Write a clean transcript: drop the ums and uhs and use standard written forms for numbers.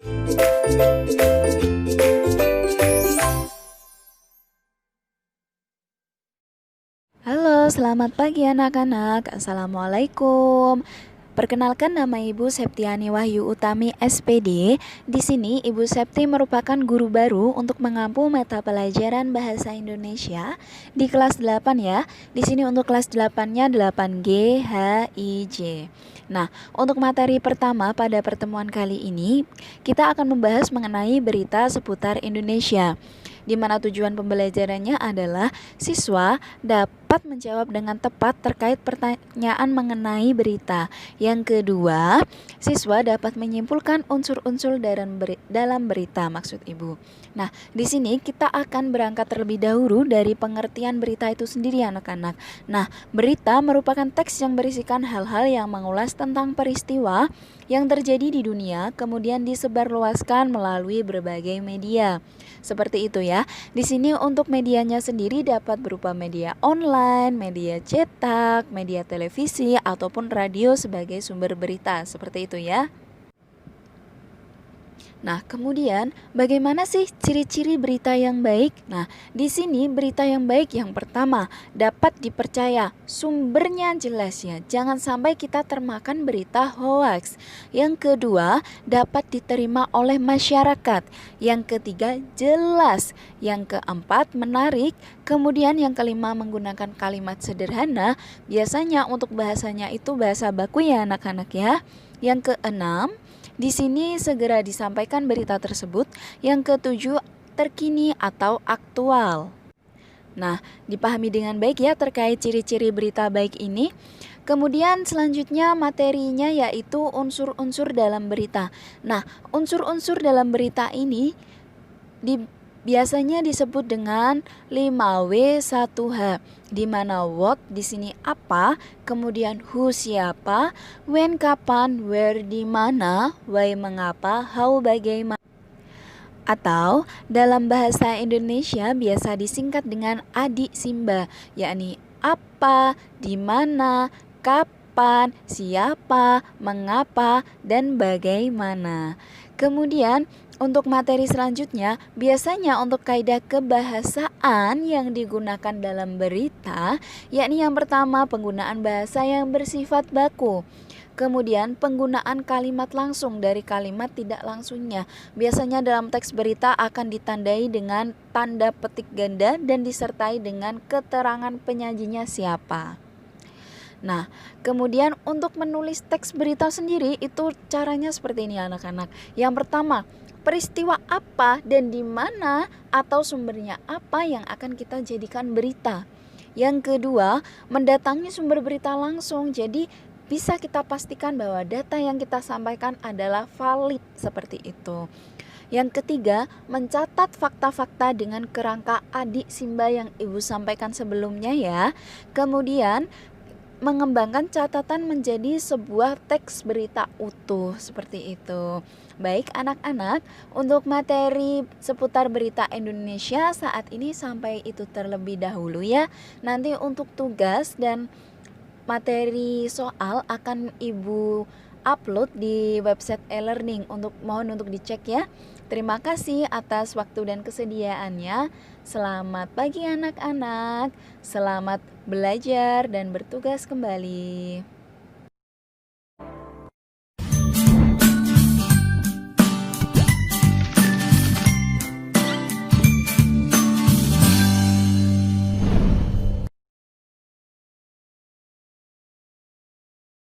Halo, selamat pagi anak-anak. Assalamualaikum. Perkenalkan, nama Ibu Septiani Wahyu Utami SPD. Di sini Ibu Septi merupakan guru baru untuk mengampu mata pelajaran bahasa Indonesia di kelas 8 ya. Di sini untuk kelas 8-nya 8G, H, I, J. Nah, untuk materi pertama pada pertemuan kali ini, kita akan membahas mengenai berita seputar Indonesia, di mana tujuan pembelajarannya adalah siswa dapat menjawab dengan tepat terkait pertanyaan mengenai berita. Yang kedua, siswa dapat menyimpulkan unsur-unsur dalam berita, maksud Ibu. Nah, di sini kita akan berangkat terlebih dahulu dari pengertian berita itu sendiri, anak-anak. Nah, berita merupakan teks yang berisikan hal-hal yang mengulas tentang peristiwa yang terjadi di dunia, kemudian disebarluaskan melalui berbagai media. Seperti itu ya. Di sini untuk medianya sendiri dapat berupa media online, media cetak, media televisi, ataupun radio sebagai sumber berita. Seperti itu ya. Nah, kemudian bagaimana sih ciri-ciri berita yang baik? Nah, di sini berita yang baik yang pertama, dapat dipercaya, sumbernya jelas ya. Jangan sampai kita termakan berita hoaks. Yang kedua, dapat diterima oleh masyarakat. Yang ketiga, jelas. Yang keempat, menarik. Kemudian yang kelima, menggunakan kalimat sederhana. Biasanya untuk bahasanya itu bahasa baku ya anak-anak ya. Yang keenam, di sini segera disampaikan berita tersebut. Yang ketujuh, terkini atau aktual. Nah, dipahami dengan baik ya terkait ciri-ciri berita baik ini. Kemudian selanjutnya materinya yaitu unsur-unsur dalam berita. Nah, unsur-unsur dalam berita ini biasanya disebut dengan 5W1H, di mana what di sini apa, kemudian who siapa, when kapan, where di mana, why mengapa, how bagaimana. Atau dalam bahasa Indonesia biasa disingkat dengan adik Simba, yakni apa, di mana, kapan, siapa, mengapa, dan bagaimana. Kemudian untuk materi selanjutnya, biasanya untuk kaidah kebahasaan yang digunakan dalam berita, yakni yang pertama penggunaan bahasa yang bersifat baku. Kemudian penggunaan kalimat langsung dari kalimat tidak langsungnya. Biasanya dalam teks berita akan ditandai dengan tanda petik ganda dan disertai dengan keterangan penyajinya siapa. Nah, kemudian untuk menulis teks berita sendiri itu caranya seperti ini anak-anak. Yang pertama, peristiwa apa dan di mana atau sumbernya apa yang akan kita jadikan berita. Yang kedua, mendatangi sumber berita langsung. Jadi bisa kita pastikan bahwa data yang kita sampaikan adalah valid, seperti itu. Yang ketiga, mencatat fakta-fakta dengan kerangka adik Simba yang Ibu sampaikan sebelumnya ya. Kemudian mengembangkan catatan menjadi sebuah teks berita utuh, seperti itu. Baik anak-anak, untuk materi seputar berita Indonesia saat ini sampai itu terlebih dahulu ya. Nanti untuk tugas dan materi soal akan Ibu upload di website e-learning, mohon untuk dicek ya. Terima kasih atas waktu dan kesediaannya. Selamat pagi anak-anak. Selamat belajar dan bertugas kembali.